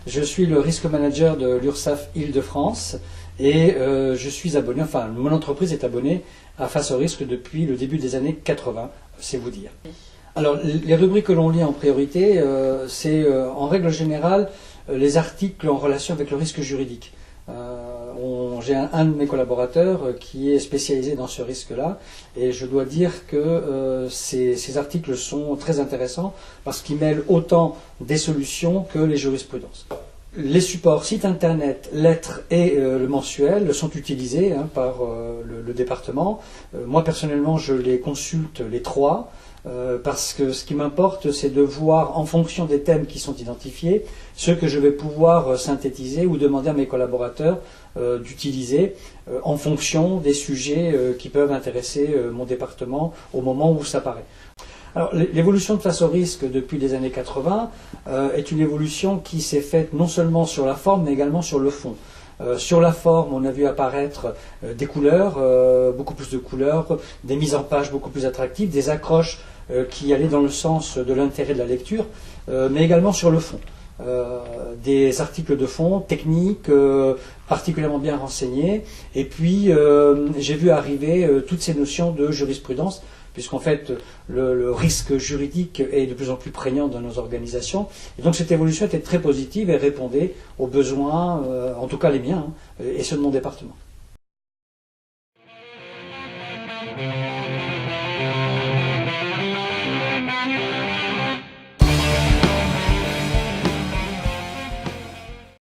Je suis le risque manager de l'URSSAF Île-de-France et je suis abonné, enfin mon entreprise est abonnée à Face au risque depuis le début des années 80, c'est vous dire. Alors les rubriques que l'on lit en priorité, c'est en règle générale les articles en relation avec le risque juridique. J'ai un de mes collaborateurs qui est spécialisé dans ce risque-là et je dois dire que ces articles sont très intéressants parce qu'ils mêlent autant des solutions que les jurisprudences. Les supports site internet, lettres et le mensuel sont utilisés par le département. Moi personnellement je les consulte les trois. Parce que ce qui m'importe, c'est de voir en fonction des thèmes qui sont identifiés, ce que je vais pouvoir synthétiser ou demander à mes collaborateurs d'utiliser en fonction des sujets qui peuvent intéresser mon département au moment où ça paraît. Alors, l'évolution de Face au risque depuis les années 80 est une évolution qui s'est faite non seulement sur la forme, mais également sur le fond. Sur la forme, on a vu apparaître des couleurs, beaucoup plus de couleurs, des mises en page beaucoup plus attractives, des accroches qui allaient dans le sens de l'intérêt de la lecture, mais également sur le fond. Des articles de fond, techniques, particulièrement bien renseignés, et puis j'ai vu arriver toutes ces notions de jurisprudence, puisqu'en fait le risque juridique est de plus en plus prégnant dans nos organisations. Et donc cette évolution était très positive et répondait aux besoins, en tout cas les miens, et ceux de mon département.